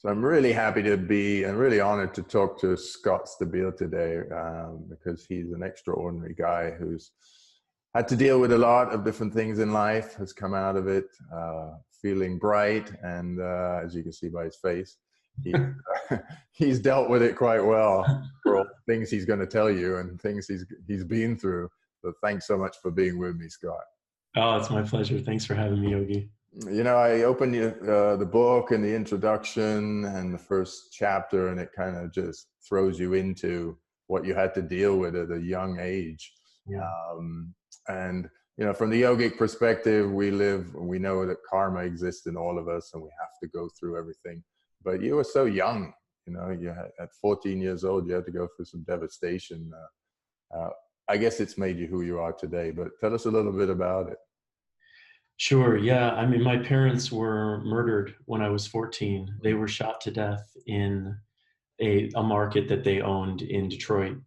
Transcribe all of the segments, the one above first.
So I'm really happy to be and really honored to talk to Scott Stabile today because he's an extraordinary guy who's had to deal with a lot of different things in life, has come out of it feeling bright, and as you can see by his face, he, he's dealt with it quite well for all the things he's going to tell you and things he's been through. So thanks so much for being with me, Scott. Oh, it's my pleasure. Thanks for having me, Yogi. You know, I opened the book and the introduction and the first chapter, and it kind of just throws you into what you had to deal with at a young age. Yeah. And, you know, from the yogic perspective, we know that karma exists in all of us and we have to go through everything. But you were so young, you know, at 14 years old, you had to go through some devastation. I guess it's made you who you are today, but tell us a little bit about it. Sure. Yeah. I mean, my parents were murdered when I was 14. They were shot to death in a market that they owned in Detroit.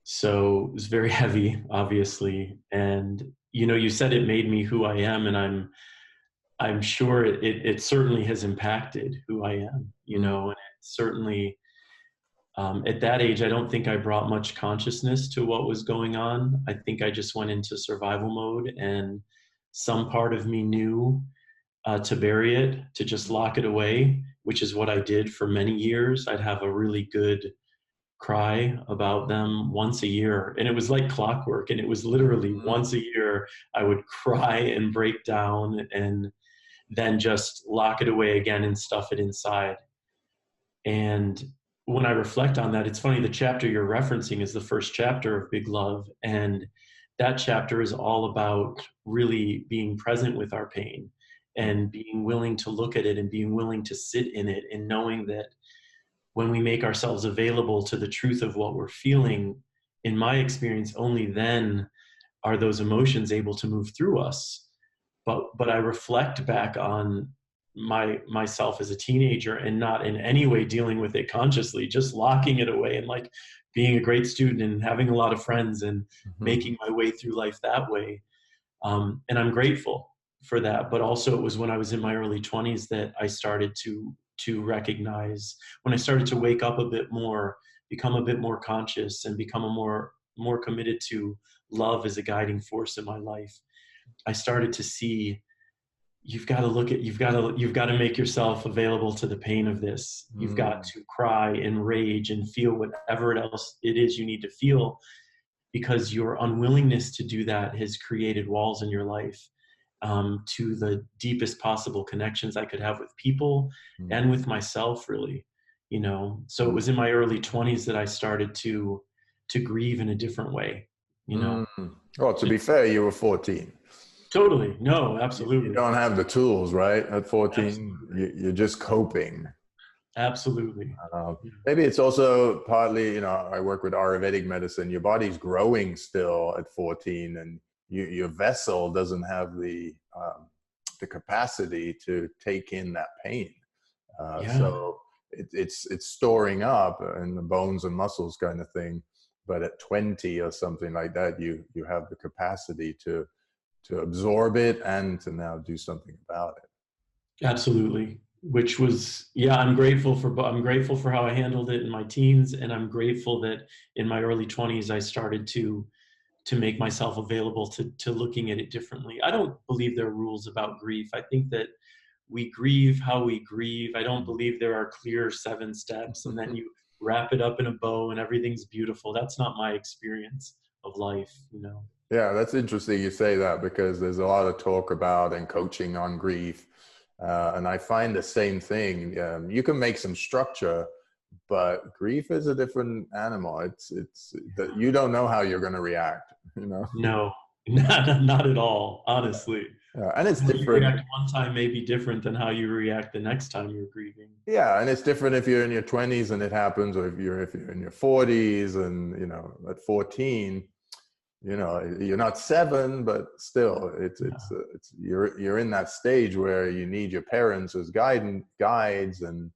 So it was very heavy, obviously. And, you know, you said it made me who I am, and I'm sure it certainly has impacted who I am, you know, and it certainly, at that age, I don't think I brought much consciousness to what was going on. I think I just went into survival mode, and some part of me knew to bury it, to just lock it away, which is what I did for many years. I'd have a really good cry about them once a year, and it was like clockwork, and it was literally once a year I would cry and break down and then just lock it away again and stuff it inside. And when I reflect on that, it's funny, the chapter you're referencing is the first chapter of Big Love, and that chapter is all about really being present with our pain and being willing to look at it and being willing to sit in it, and knowing that when we make ourselves available to the truth of what we're feeling, in my experience, only then are those emotions able to move through us. But I reflect back on myself as a teenager and not in any way dealing with it consciously, just locking it away and like being a great student and having a lot of friends and making my way through life that way. And I'm grateful for that. But also it was when I was in my early 20s that I started to recognize, when I started to wake up a bit more, become a bit more conscious, and become more committed to love as a guiding force in my life. I started to see, you've got to make yourself available to the pain of this. You've got to cry and rage and feel whatever else it is you need to feel, because your unwillingness to do that has created walls in your life to the deepest possible connections I could have with people and with myself, really, you know. So it was in my early 20s that I started to grieve in a different way, you know. Well, to be fair, you were 14. Totally. No, absolutely. You don't have the tools, right? At 14, you're just coping. Absolutely. Maybe it's also partly, you know, I work with Ayurvedic medicine. Your body's growing still at 14, and your vessel doesn't have the capacity to take in that pain. So it's storing up in the bones and muscles kind of thing. But at 20 or something like that, you have the capacity to absorb it and to now do something about it. Absolutely. Which was, I'm grateful for how I handled it in my teens, and I'm grateful that in my early 20s I started to make myself available to looking at it differently. I don't believe there are rules about grief. I think that we grieve how we grieve. I don't believe there are clear 7 steps and then you wrap it up in a bow and everything's beautiful. That's not my experience of life, you know. Yeah, that's interesting you say that, because there's a lot of talk about and coaching on grief. And I find the same thing. You can make some structure, but grief is a different animal. It's that you don't know how you're going to react, you know? No, not at all, honestly. And it's different. You react one time may be different than how you react the next time you're grieving. Yeah, and it's different if you're in your 20s and it happens, or if you're in your 40s and, you know, at 14, you know, you're not 7, but still, you're in that stage where you need your parents as guides, and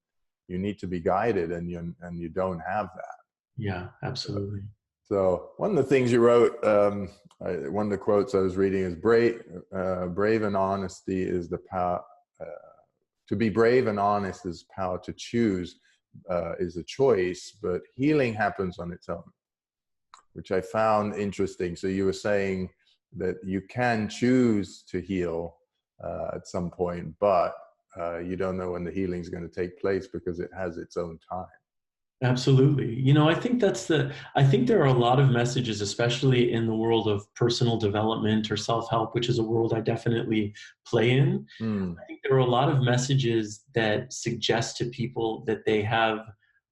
you need to be guided, and you don't have that. Yeah, absolutely. So one of the things you wrote, one of the quotes I was reading is brave and honesty is the to be brave and honest is power. To choose is a choice, but healing happens on its own, which I found interesting. So you were saying that you can choose to heal at some point, but you don't know when the healing is going to take place because it has its own time. Absolutely. You know, I think there are a lot of messages, especially in the world of personal development or self-help, which is a world I definitely play in. I think there are a lot of messages that suggest to people that they have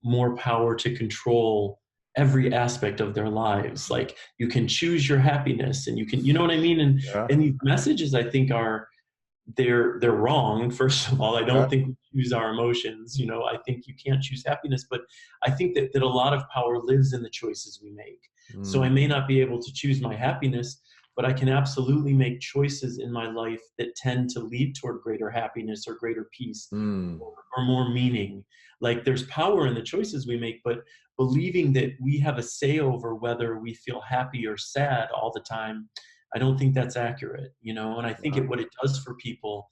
more power to control every aspect of their lives. Like you can choose your happiness and you can, you know what I mean? Yeah. And these messages I think are, they're wrong. First of all, I don't think we choose our emotions. You know, I think you can't choose happiness, but I think that a lot of power lives in the choices we make. So I may not be able to choose my happiness, but I can absolutely make choices in my life that tend to lead toward greater happiness or greater peace or more meaning. Like there's power in the choices we make, but believing that we have a say over whether we feel happy or sad all the time, I don't think that's accurate, you know. And I think what it does for people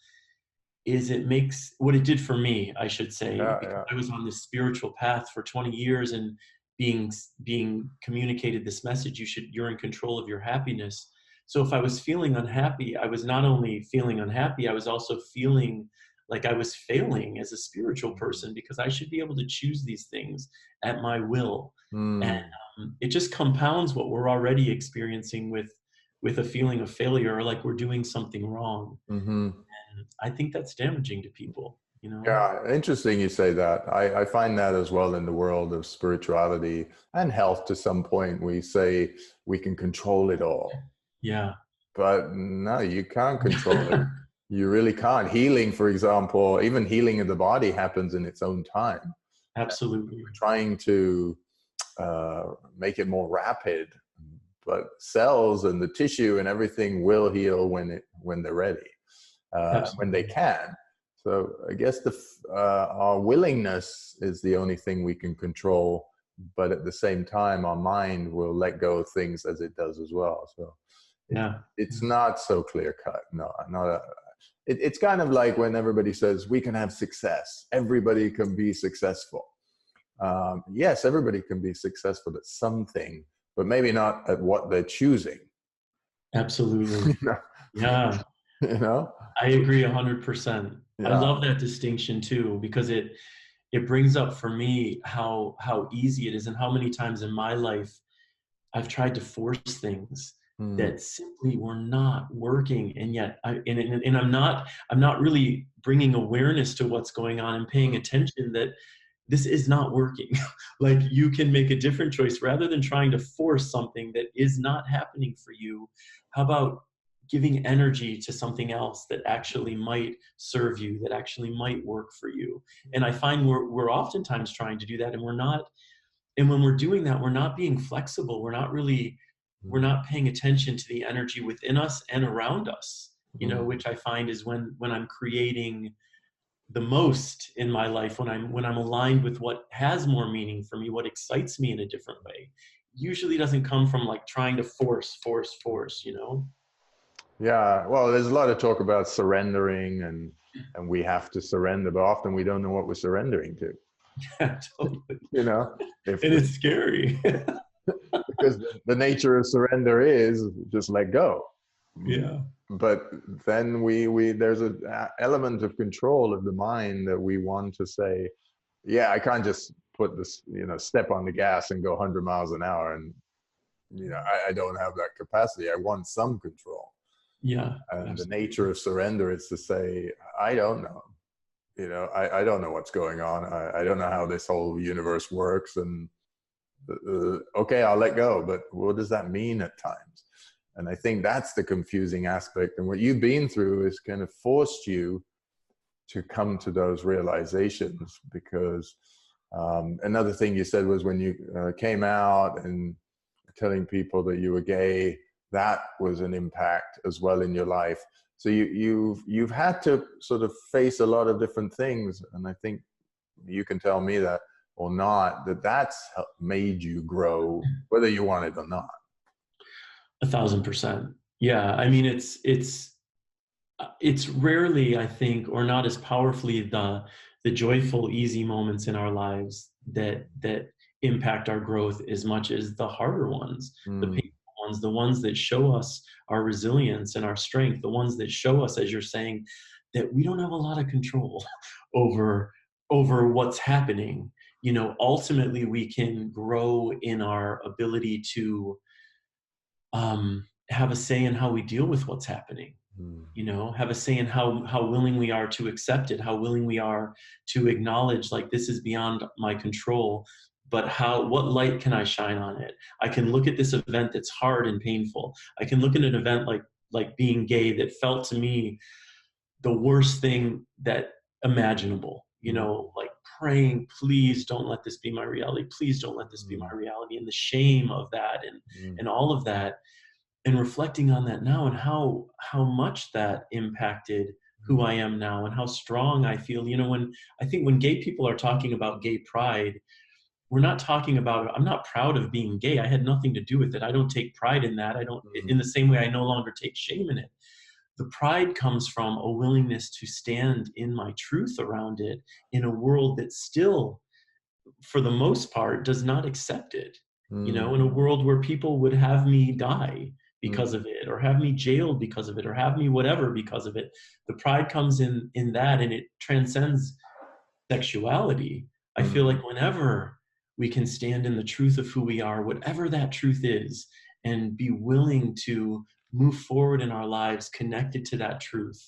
is it makes, what it did for me, I should say, because I was on this spiritual path for 20 years and being communicated this message, you're in control of your happiness. So if I was feeling unhappy, I was not only feeling unhappy, I was also feeling like I was failing as a spiritual person, because I should be able to choose these things at my will. And it just compounds what we're already experiencing with a feeling of failure, or like we're doing something wrong. And I think that's damaging to people, you know? Yeah, interesting you say that. I find that as well in the world of spirituality and health. To some point, we say we can control it all. Yeah. But no, you can't control it. You really can't. Healing, for example, even healing of the body happens in its own time. Absolutely. We're trying to make it more rapid, but cells and the tissue and everything will heal when they're ready, when they can. So I guess our willingness is the only thing we can control, but at the same time, our mind will let go of things as it does as well. So it's not so clear cut. No, it's kind of like when everybody says we can have success. Everybody can be successful. Yes, everybody can be successful at something, but maybe not at what they're choosing. Absolutely. Yeah. You know? I agree 100%. Yeah. I love that distinction too, because it brings up for me how easy it is, and how many times in my life I've tried to force things that simply were not working. And yet and I'm not really bringing awareness to what's going on and paying attention that this is not working. Like you can make a different choice rather than trying to force something that is not happening for you. How about giving energy to something else that actually might serve you, that actually might work for you? And I find we're oftentimes trying to do that, and we're not. And when we're doing that, we're not being flexible. We're not paying attention to the energy within us and around us, you know, which I find is when I'm creating the most in my life, when I'm aligned with what has more meaning for me, what excites me in a different way. Usually doesn't come from like trying to force, you know? Yeah. Well, there's a lot of talk about surrendering and we have to surrender, but often we don't know what we're surrendering to. Yeah, totally. You know, and it's scary. Because the nature of surrender is just let go. Yeah. But then there's an element of control of the mind that we want to say, yeah, I can't just put this, step on the gas and go 100 miles an hour. And, I don't have that capacity. I want some control. Yeah. And absolutely. the nature of surrender is to say, I don't know. I don't know what's going on. I don't know how this whole universe works. And okay, I'll let go. But what does that mean at times? And I think that's the confusing aspect. And what you've been through is kind of forced you to come to those realizations. Because another thing you said was when you came out and telling people that you were gay, that was an impact as well in your life. So you've had to sort of face a lot of different things. And I think you can tell me that or not, that's made you grow, whether you want it or not. 1,000%. Yeah. I mean, it's It's rarely, I think, or not as powerfully the joyful, easy moments in our lives that impact our growth as much as the harder ones, the Mm, painful ones, the ones that show us our resilience and our strength, the ones that show us, as you're saying, that we don't have a lot of control over what's happening. You know, ultimately, we can grow in our ability to have a say in how we deal with what's happening, mm, you know, have a say in how willing we are to accept it, how willing we are to acknowledge, like, this is beyond my control, but what light can I shine on it? I can look at this event that's hard and painful. I can look at an event like being gay that felt to me the worst thing that imaginable, you mm, know, like praying, please don't let this be my reality, please don't let this be mm, my reality, and the shame of that, mm, and all of that, and reflecting on that now, and how much that impacted who I am now and how strong I feel. You know, when I think when gay people are talking about gay pride, we're not talking about, I'm not proud of being gay. I had nothing to do with it. I don't take pride in that. I don't, mm, in the same way I no longer take shame in it. The pride comes from a willingness to stand in my truth around it in a world that still, for the most part, does not accept it. You mm, know, in a world where people would have me die mm, because of it, or have me jailed because of it, or have me whatever because of it. The pride comes in that, and it transcends sexuality. I feel mm, like whenever we can stand in the truth of who we are, whatever that truth is, and be willing to move forward in our lives connected to that truth,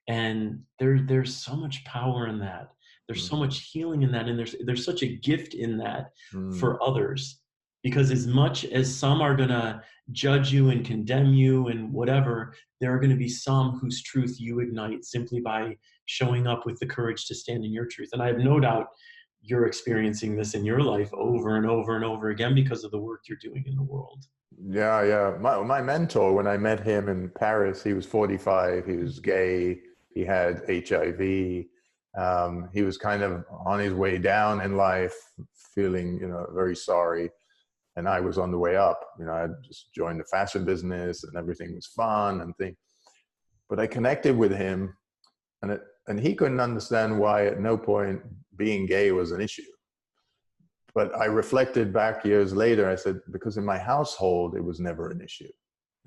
and there's so much power in that, there's so mm, much healing in that, and there's such a gift in that mm, for others, because as much as some are going to judge you and condemn you and whatever, there are going to be some whose truth you ignite simply by showing up with the courage to stand in your truth. And I have no doubt you're experiencing this in your life over and over and over again because of the work you're doing in the world. Yeah, yeah. My mentor, when I met him in Paris, he was 45. He was gay. He had HIV. He was kind of on his way down in life, feeling, very sorry. And I was on the way up. I just joined the fashion business, and everything was fun and things. But I connected with him, and he couldn't understand why at no point being gay was an issue. But I reflected back years later. I said, because in my household, it was never an issue.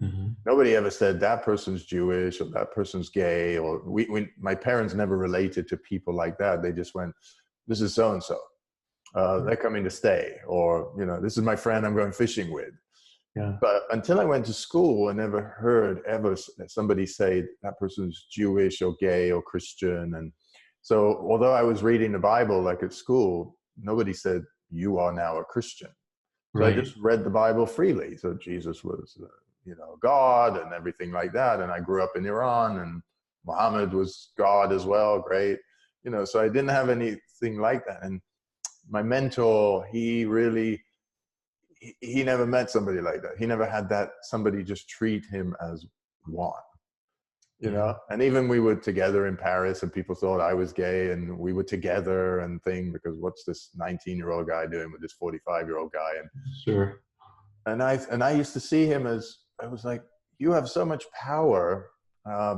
Mm-hmm. Nobody ever said that person's Jewish or that person's gay, or my parents never related to people like that. They just went, this is so-and-so. They're coming to stay, or, this is my friend I'm going fishing with. Yeah. But until I went to school, I never heard ever somebody say that person's Jewish or gay or Christian. And so although I was reading the Bible like at school, nobody said, you are now a Christian. So I Right. just read the Bible freely. So Jesus was, God and everything like that. And I grew up in Iran, and Muhammad was God as well. Great. So I didn't have anything like that. And my mentor, he never met somebody like that. He never had that somebody just treat him as one. Yeah. And even we were together in Paris, and people thought I was gay, and we were together and thing, because what's this 19-year-old guy doing with this 45-year-old guy? Sure. And I used to see him as, I was like, you have so much power,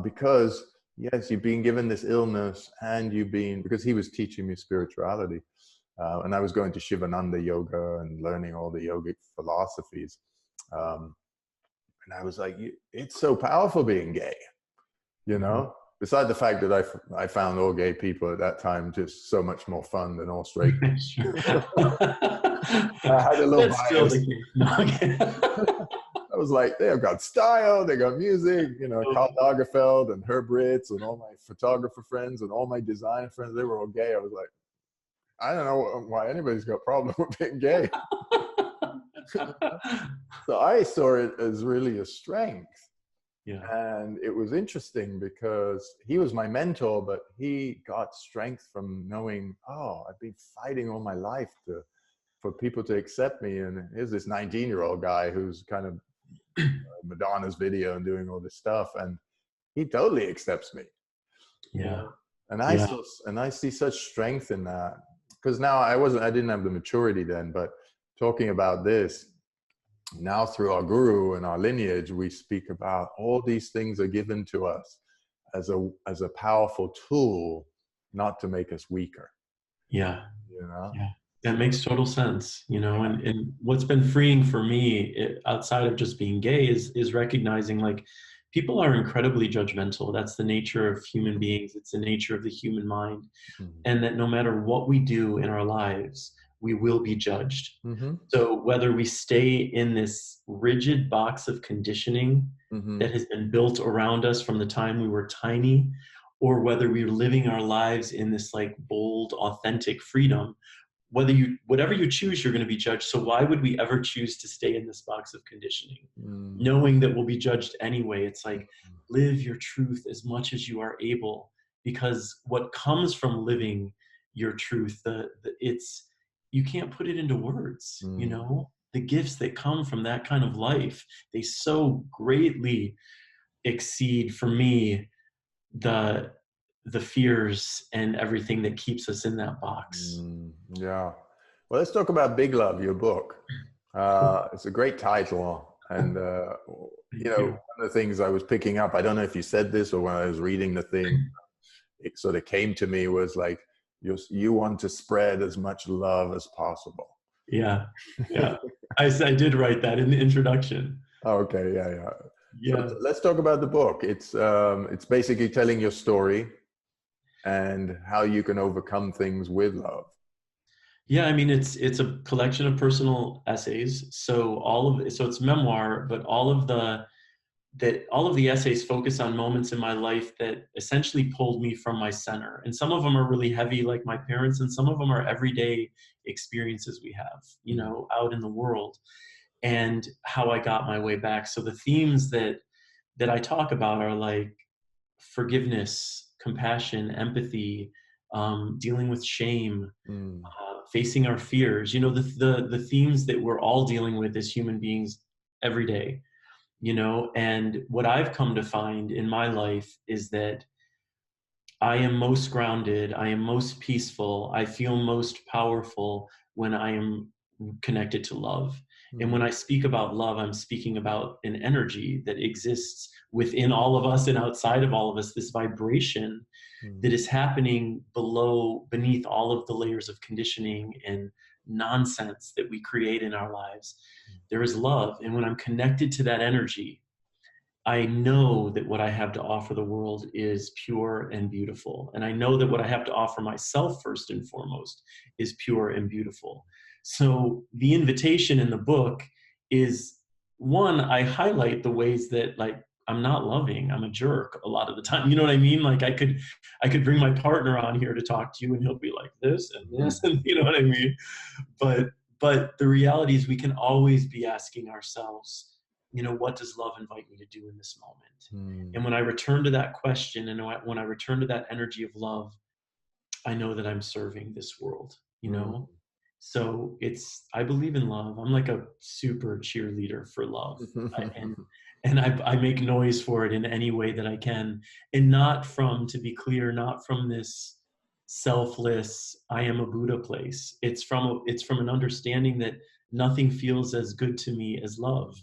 because yes, you've been given this illness, and because he was teaching me spirituality, and I was going to Shivananda yoga and learning all the yogic philosophies, and I was like, it's so powerful being gay. Mhm. Beside the fact that I found all gay people at that time just so much more fun than all straight. Sure. I had a little That's still the bias. case. No, okay. I was like, they have got style, they got music, Karl Lagerfeld and Herb Ritz and all my photographer friends and all my design friends, they were all gay. I was like, I don't know why anybody's got a problem with being gay. So I saw it as really a strength. Yeah. And it was interesting because he was my mentor, but he got strength from knowing, oh, I've been fighting all my life for people to accept me. And here's this 19-year-old guy who's kind of Madonna's video and doing all this stuff. And he totally accepts me. Yeah. And Yeah. I see such strength in that, because now I didn't have the maturity then, but talking about this now through our guru and our lineage, we speak about all these things are given to us. as a powerful tool, not to make us weaker. Yeah. You know. Yeah. That makes total sense, you know, Yeah. and what's been freeing for me outside of just being gay is recognizing like people are incredibly judgmental. That's the nature of human beings. It's the nature of the human mind. Mhm. And that no matter what we do in our lives, we will be judged. Mhm. So whether we stay in this rigid box of conditioning that Mhm. has been built around us from the time we were tiny, or whether we're living our lives in this like bold, authentic freedom, whatever you choose, you're going to be judged. So why would we ever choose to stay in this box of conditioning, Mm. knowing that we'll be judged anyway? It's like, live your truth as much as you are able, because what comes from living your truth, it's, you can't put it into words, you Mm. know, the gifts that come from that kind of life, they so greatly exceed for me the fears and everything that keeps us in that box. Yeah. Well, let's talk about Big Love, your book. It's a great title. And, Thank you. one of the things I was picking up, I don't know if you said this or when I was reading the thing, it sort of came to me was like, you want to spread as much love as possible. Yeah, yeah. I did write that in the introduction. Okay, yeah, yeah. So Yeah. let's talk about the book. It's basically telling your story and how you can overcome things with love. Yeah, I mean it's a collection of personal essays. So so it's memoir, but all of the essays focus on moments in my life that essentially pulled me from my center. And some of them are really heavy, like my parents, and some of them are everyday experiences we have, you know, out in the world, and how I got my way back. So the themes that I talk about are like forgiveness, compassion, empathy, dealing with shame, Mm. facing our fears. You know, the themes that we're all dealing with as human beings every day. You know, and what I've come to find in my life is that I am most grounded, I am most peaceful, I feel most powerful when I am connected to love. And when Mm. I speak about love, I'm speaking about an energy that exists within all of us and outside of all of us, this vibration Mm. that is happening beneath all of the layers of conditioning and nonsense that we create in our lives. There is love. And when I'm connected to that energy, I know that what I have to offer the world is pure and beautiful. And I know that what I have to offer myself, first and foremost, is pure and beautiful. So the invitation in the book is, one, I highlight the ways that like I'm not loving, I'm a jerk a lot of the time. You know what I mean? Like I could bring my partner on here to talk to you and he'll be like this and this, and you know what I mean? But the reality is we can always be asking ourselves, you know, what does love invite me to do in this moment? Mm. And when I return to that question, and when I return to that energy of love, I know that I'm serving this world, you Mm. know? So I believe in love. I'm like a super cheerleader for love. I make noise for it in any way that I can. And not from, to be clear, not from this selfless, I am a Buddha place. It's from an understanding that nothing feels as good to me as love.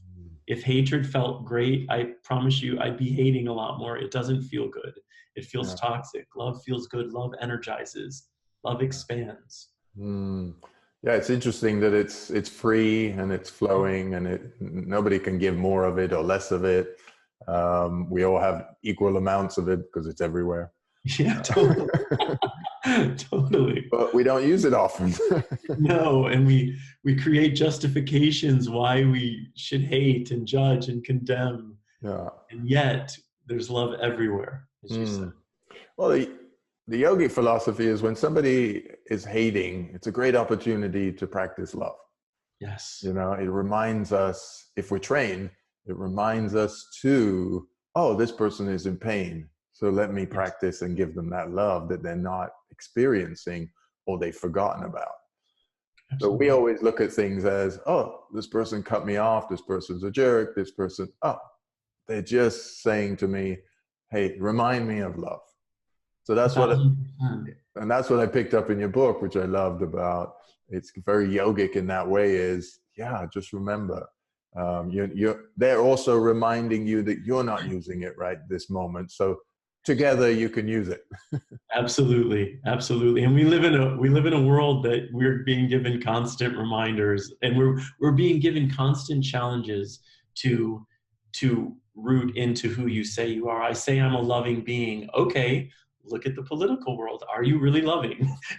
If hatred felt great, I promise you I'd be hating a lot more. It doesn't feel good. It feels Yeah. toxic. Love feels good. Love energizes. Love expands. Mm. Yeah, it's interesting that it's free and it's flowing and nobody can give more of it or less of it. We all have equal amounts of it because it's everywhere. Yeah, totally. Totally. But we don't use it often. No, and we create justifications why we should hate and judge and condemn. Yeah. And yet there's love everywhere, as you said. Mm. Well, the yogic philosophy is when somebody is hating, it's a great opportunity to practice love. Yes. You know, it reminds us, if we're trained, it reminds us to, oh, this person is in pain. So let me Yes. practice and give them that love that they're not experiencing or they've forgotten about. So we Absolutely. always look at things as, oh, this person cut me off. This person's a jerk. This person, oh, they're just saying to me, hey, remind me of love. So that's what, 1,000%. and that's what I picked up in your book, which I loved about. It's very yogic in that way. Is yeah, just remember, they're also reminding you that you're not using it right this moment. So together you can use it. Absolutely, absolutely. And we live in a world that we're being given constant reminders, and we're being given constant challenges to root into who you say you are. I say I'm a loving being. Okay, look at the political world. Are you really loving?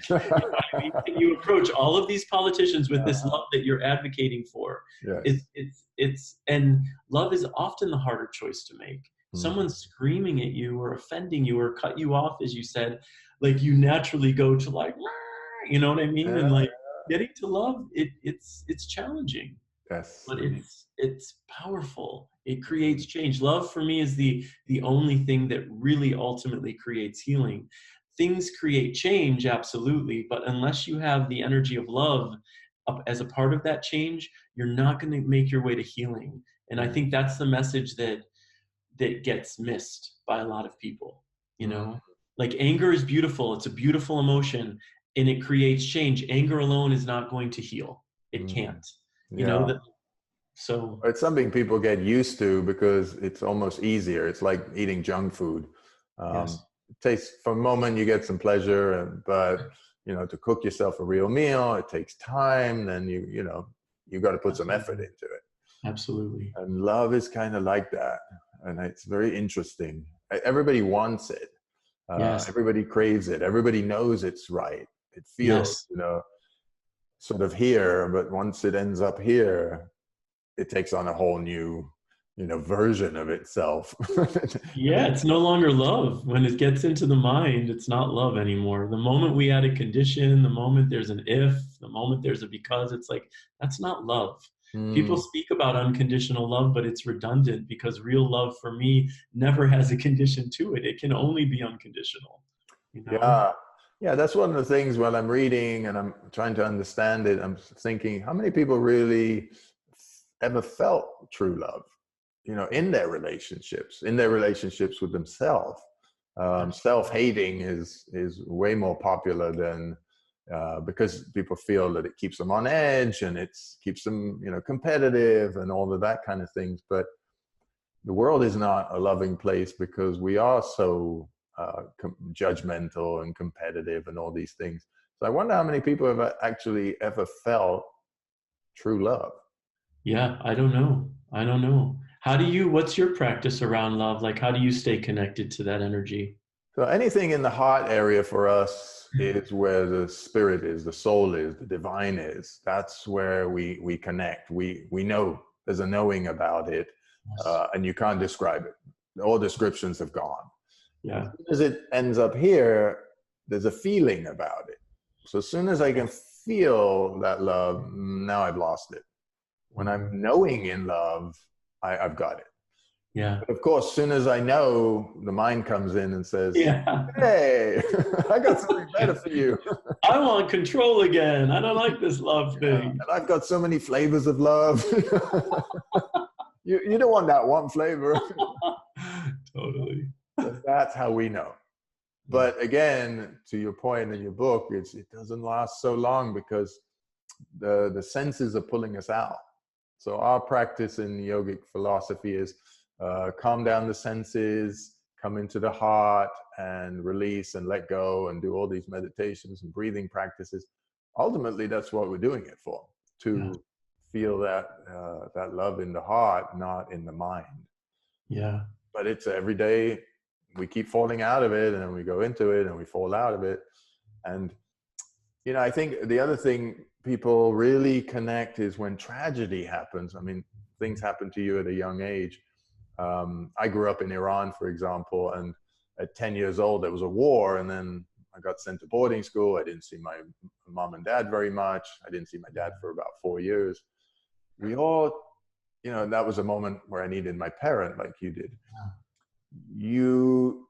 You know what I mean? Can you approach all of these politicians with this love that you're advocating for? Yes. And love is often the harder choice to make. Someone screaming at you or offending you or cut you off, as you said, like you naturally go to like, you know what I mean? And like getting to love, it's challenging, Yes. but it's powerful. It creates change. Love for me is the only thing that really ultimately creates healing. Things create change, absolutely, but unless you have the energy of love up as a part of that change, you're not going to make your way to healing. And I think that's the message that gets missed by a lot of people, you know? Like anger is beautiful. It's a beautiful emotion and it creates change. Anger alone is not going to heal. It can't, you know? So it's something people get used to because it's almost easier. It's like eating junk food. yes. It takes, for a moment you get some pleasure, but you know, to cook yourself a real meal, it takes time. Then you got to put some effort into it. Absolutely. And love is kind of like that. And it's very interesting. Everybody wants it. Yes. Everybody craves it. Everybody knows it's right. It feels, Yes. sort of here, but once it ends up here, it takes on a whole new, version of itself. Yeah, it's no longer love. When it gets into the mind, it's not love anymore. The moment we add a condition, the moment there's an if, the moment there's a because, it's like, that's not love. People speak about unconditional love, but it's redundant because real love for me never has a condition to it. It can only be unconditional, you know? Yeah, that's one of the things when I'm reading and I'm trying to understand it, I'm thinking, how many people really ever felt true love, in their relationships with themselves? Self-hating is way more popular than because people feel that it keeps them on edge and it keeps them, competitive and all of that kind of things. But the world is not a loving place because we are so judgmental and competitive and all these things. So I wonder how many people have actually ever felt true love. Yeah, I don't know. What's your practice around love? Like, how do you stay connected to that energy? So anything in the heart area for us is where the spirit is, the soul is, the divine is. That's where we connect. We know, there's a knowing about it, and you can't describe it. All descriptions have gone. Yeah. As soon as it ends up here, there's a feeling about it. So as soon as I can feel that love, now I've lost it. When I'm knowing in love, I've got it. Yeah. But of course, as soon as I know, the mind comes in and says, Yeah. hey, I got something better for you. I want control again. I don't like this love thing. And I've got so many flavors of love. You don't want that one flavor. Totally. So that's how we know. But again, to your point in your book, it doesn't last so long because the senses are pulling us out. So our practice in yogic philosophy is calm down the senses, come into the heart and release and let go and do all these meditations and breathing practices. Ultimately, that's what we're doing it for, to feel that love in the heart, not in the mind. Yeah. But it's every day we keep falling out of it and then we go into it and we fall out of it. And, I think the other thing people really connect is when tragedy happens. I mean, things happen to you at a young age. I grew up in Iran, for example, and at 10 years old, there was a war, and then I got sent to boarding school. I didn't see my mom and dad very much. I didn't see my dad for about 4 years. We all, that was a moment where I needed my parent like you did. You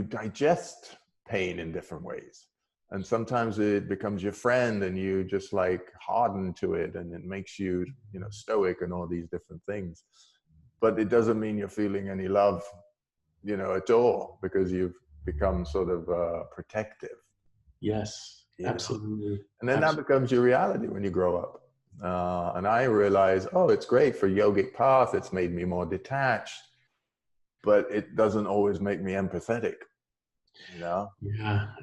digest pain in different ways. And sometimes it becomes your friend and you just like harden to it and it makes you, stoic and all these different things. But it doesn't mean you're feeling any love, at all, because you've become sort of protective. Yes, absolutely. And then that becomes your reality when you grow up. And I realize, it's great for yogic path. It's made me more detached. but it doesn't always make me empathetic, you know?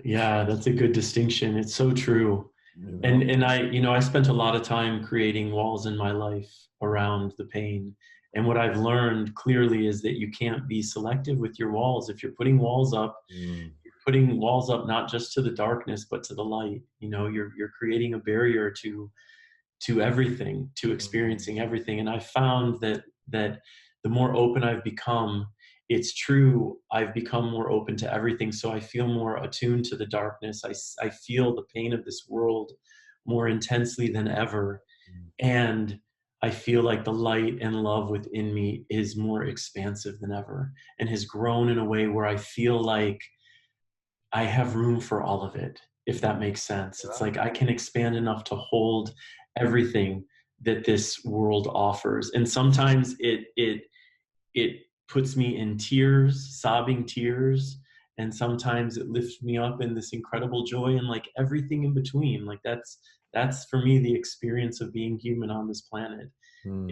Yeah, that's a good distinction. It's so true. You know? And I spent a lot of time creating walls in my life around the pain. And what I've learned clearly is that you can't be selective with your walls. If you're putting walls up, Mm. you're putting walls up not just to the darkness, but to the light. You're creating a barrier to everything, to experiencing everything. And I found that the more open I've become, it's true, I've become more open to everything. So I feel more attuned to the darkness. I feel the pain of this world more intensely than ever. And I feel like the light and love within me is more expansive than ever and has grown in a way where I feel like I have room for all of it, if that makes sense. It's like I can expand enough to hold everything that this world offers. And sometimes it puts me in tears, sobbing tears, and sometimes it lifts me up in this incredible joy, and like everything in between. Like that's for me the experience of being human on this planet Mm.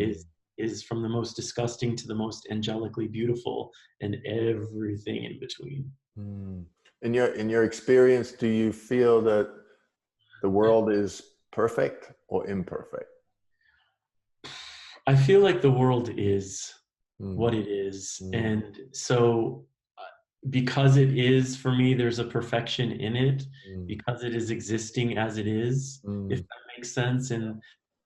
is from the most disgusting to the most angelically beautiful, and everything in between. Mm. In your experience, do you feel that the world is perfect or imperfect? I feel like the world is Mm. what it is. Mm. And so, because it is, for me, there's a perfection in it, Mm. because it is existing as it is, if Mm. that makes sense. And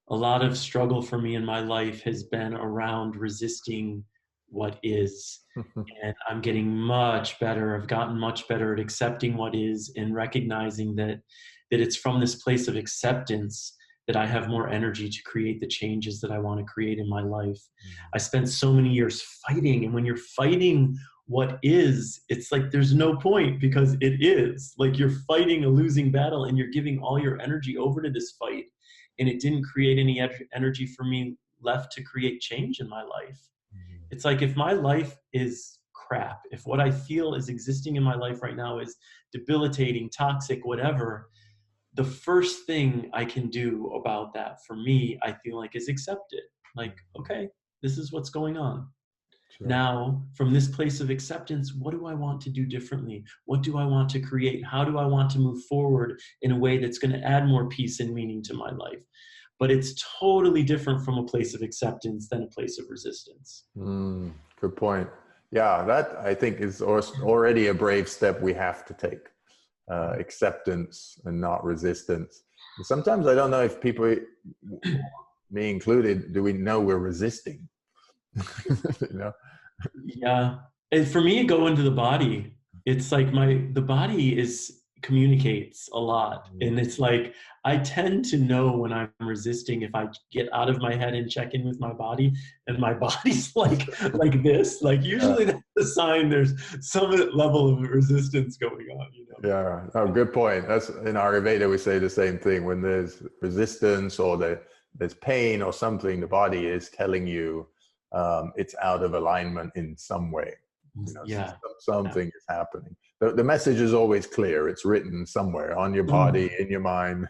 a lot of struggle for me in my life has been around resisting what is. And I'm getting much better. I've gotten much better at accepting what is and recognizing that it's from this place of acceptance that I have more energy to create the changes that I want to create in my life. I spent so many years fighting, and when you're fighting what is, it's like there's no point, because it is. Like you're fighting a losing battle and you're giving all your energy over to this fight, and it didn't create any energy for me left to create change in my life. It's like if my life is crap, if what I feel is existing in my life right now is debilitating, toxic, whatever, the first thing I can do about that, for me, I feel like, is accept it. Like, okay, this is what's going on. Sure. Now, from this place of acceptance, what do I want to do differently? What do I want to create? How do I want to move forward in a way that's going to add more peace and meaning to my life? But it's totally different from a place of acceptance than a place of resistance. Mm. Good point. Yeah, that I think is already a brave step we have to take. Acceptance and not resistance. And sometimes I don't know if people, me included, do we know we're resisting? You know? Yeah. And for me, go into the body. It's like the body communicates a lot. And it's like, I tend to know when I'm resisting if I get out of my head and check in with my body, and my body's like this, like usually that's a sign there's some level of resistance going on, Yeah, oh, good point. That's in Ayurveda, we say the same thing. When there's resistance or there's pain or something, the body is telling you it's out of alignment in some way. Yeah. Something is happening. The message is always clear. It's written somewhere on your body, in your mind.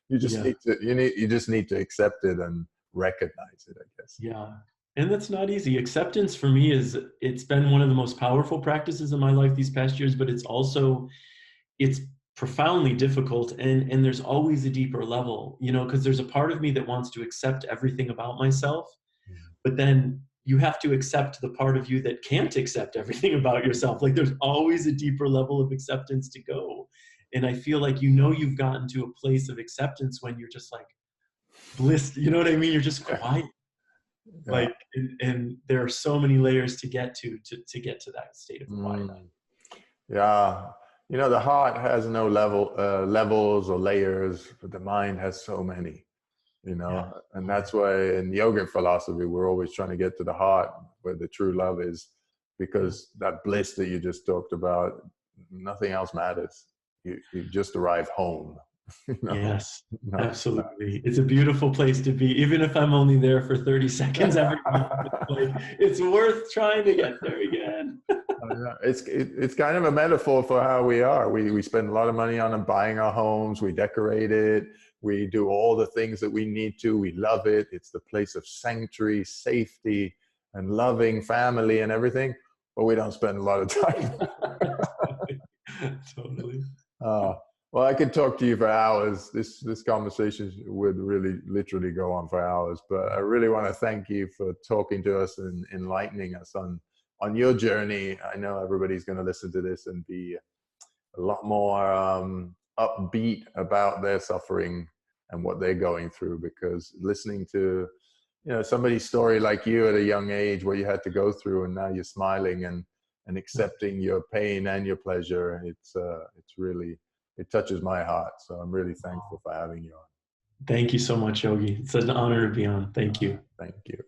You just need to accept it and recognize it, I guess. Yeah. And that's not easy. Acceptance for me it's been one of the most powerful practices in my life these past years, but it's profoundly difficult, and there's always a deeper level, because there's a part of me that wants to accept everything about myself, but then you have to accept the part of you that can't accept everything about yourself. Like there's always a deeper level of acceptance to go. And I feel like you've gotten to a place of acceptance when you're just like bliss, you know what I mean? You're just quiet. Yeah. Like and there are so many layers to get to get to that state of quiet. Yeah. The heart has no levels or layers, but the mind has so many. And that's why in yoga philosophy, we're always trying to get to the heart where the true love is, because that bliss that you just talked about, nothing else matters. You just arrive home. Yes, absolutely. It's a beautiful place to be, even if I'm only there for 30 seconds every month. It's worth trying to get there again. It's kind of a metaphor for how we are. We spend a lot of money on buying our homes. We decorate it. We do all the things that we need to. We love it. It's the place of sanctuary, safety, and loving family and everything. but we don't spend a lot of time. Totally. Well, I could talk to you for hours. This conversation would really literally go on for hours, but I really want to thank you for talking to us and enlightening us on your journey. I know everybody's going to listen to this and be a lot more upbeat about their suffering and what they're going through, because listening to somebody's story like you at a young age, what you had to go through, and now you're smiling and accepting your pain and your pleasure, it's really, it touches my heart. So I'm really thankful for having you on. Thank you so much, Yogi. It's an honor to be on. Thank you. Thank you.